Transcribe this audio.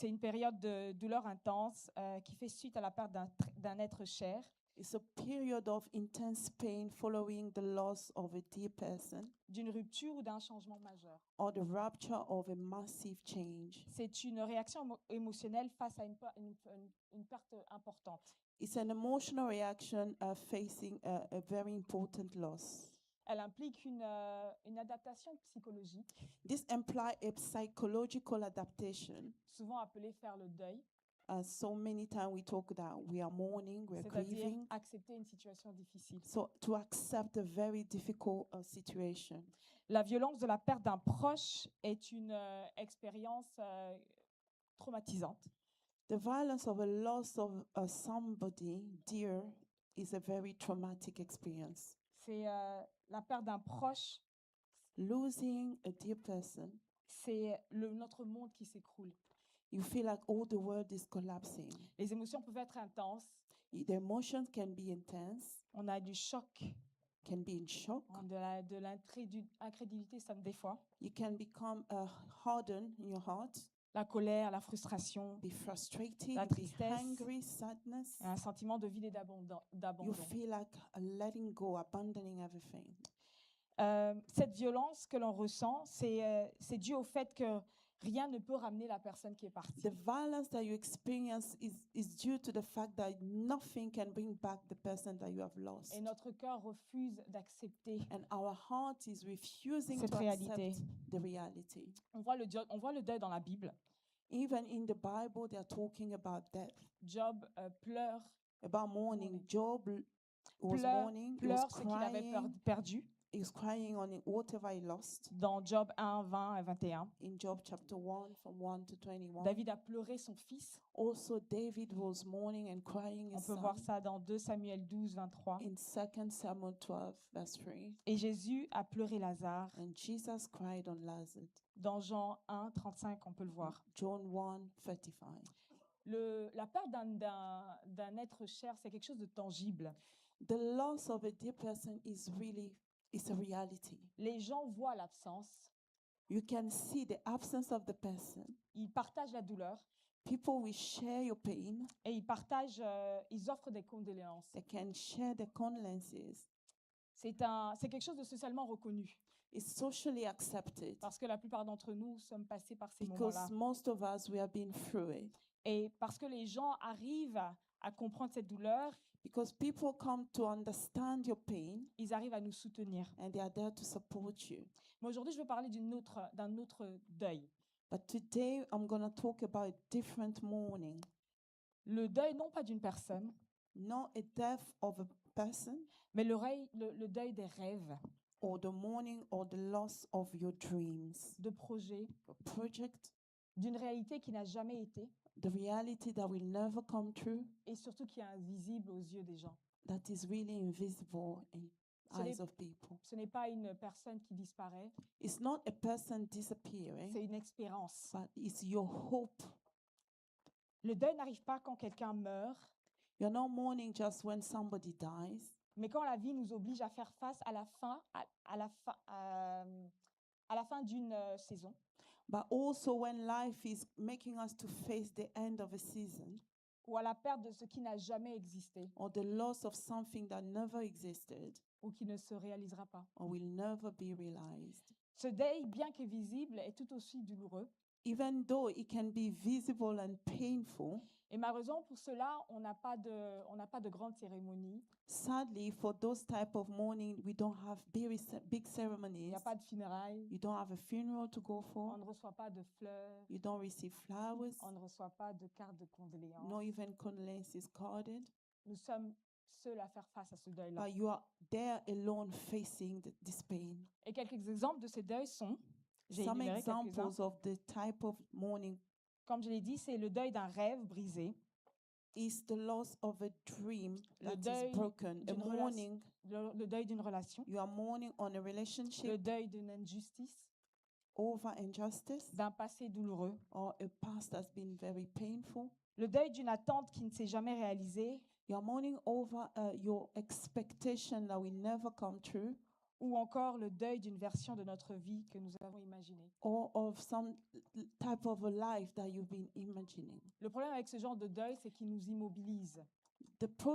C'est une période de douleur intense qui fait suite à la perte d'un être cher. It's a period of intense pain following the loss of a dear person D'une rupture ou d'un changement majeur. or the rupture of a massive change. C'est une réaction émotionnelle face à une perte importante. It's an emotional reaction facing a very important loss. Elle implique une adaptation psychologique, This implies a psychological adaptation. souvent appelée faire le deuil, So many times we talk that we are mourning, we're c'est-à-dire grieving. accepter une situation difficile. So to accept a very difficult situation. La violence de la perte d'un proche est une expérience traumatisante. The violence of a loss of somebody dear is a very traumatic experience. C'est la perte d'un proche, Losing a dear person, c'est notre monde qui s'écroule. you feel like all the world is collapsing. Les émotions peuvent être intenses. The emotions can be intense, On a du choc, can be in shock. de l'incrédulité, ça des fois. You can become hardened in your heart, La colère, la frustration, be frustrated, La be tristesse. angry, sadness. et un sentiment de vide et You d'abandon. feel like letting go, abandoning everything. Cette violence que l'on ressent, c'est dû au fait que rien ne peut ramener la personne qui est partie. The violence that you experience is due to the fact that nothing can bring back the person that you have lost. Et notre cœur refuse d'accepter And our heart is refusing cette to réalité. accept the reality. On voit le deuil dans la Bible. Even in the Bible, they are talking about death, Job pleure about mourning. Mourning. Job was Pleure- mourning, he was pleure ce qu'il avait crying, perdu he was crying on whatever he lost. dans Job 1, 20 et 21. In Job chapter 1, from 1 to 21. David a pleuré son fils. Also, David was mourning and crying On his peut voir son. ça dans 2 Samuel 12, 23. In 2 Samuel 12, verse 3. Et Jésus a pleuré Lazare. And Jesus cried on Lazarus. Dans Jean 1, 35, on peut le voir. John 1, 35. La perte d'un être cher, c'est quelque chose de tangible. The loss of a dear person is a reality. Les gens voient l'absence, You can see the absence of the person. ils partagent la douleur People will share your pain. et ils offrent des condoléances. They can share their condolences. C'est quelque chose de socialement reconnu It's socially accepted parce que la plupart d'entre nous sommes passés par ces because moments-là. most of us, we have been through it. Et parce que les gens arrivent à comprendre cette douleur, Because people come to understand your pain ils arrivent à nous soutenir. and they are there to support you. Mais aujourd'hui, je veux parler d'un autre deuil. But today, I'm going to talk about a different mourning. Le deuil, non pas d'une personne, Not a death of a person mais le deuil des rêves, or the mourning or the loss of your dreams, de projets, a project, d'une réalité qui n'a jamais été the reality that will never come true, et surtout qui est invisible aux yeux des gens. that is really invisible in Ce n'est- eyes of people. Ce n'est pas une personne qui disparaît, It's not a person disappearing, c'est une expérience. but it's your hope. Le deuil n'arrive pas quand quelqu'un meurt, You're not mourning just when somebody dies, mais quand la vie nous oblige à faire face à la fin, à la fin d'une saison, but also when life is making us to face the end of a season ou à la perte de ce qui n'a jamais existé or the loss of something that never existed ou qui ne se réalisera pas. or will never be realized. Ce deuil, bien que visible, est tout aussi douloureux. Even though it can be visible and painful, Et malheureusement, pour cela, on n'a pas de grande cérémonie, sadly, for those type of mourning, we don't have big il ceremonies. n'y a pas de funérailles, You don't have a funeral to go on for. ne reçoit pas de fleurs, You don't receive flowers. on ne reçoit pas de cartes de condoléances. Not even condolences carded. Nous sommes seuls à faire face à ce deuil-là. But you are there alone facing this pain. Et quelques exemples de ces deuils sont, j'ai Some énuméré quelques-uns. examples of the type of mourning Comme je l'ai dit, c'est le deuil d'un rêve brisé, is the loss of a dream Le that deuil is broken. A d'une relation. mourning, le deuil d'une relation, you are mourning on a le relationship deuil d'une injustice, over injustice d'un passé douloureux, or a past that's been very painful. le deuil d'une attente qui ne s'est jamais réalisée, You are mourning over your expectation that will never come true, ou encore le deuil d'une version de notre vie que nous avons imaginée. or of some type of a life that you've been imagining. Le problème avec ce genre de deuil, c'est qu'il nous immobilise. The problem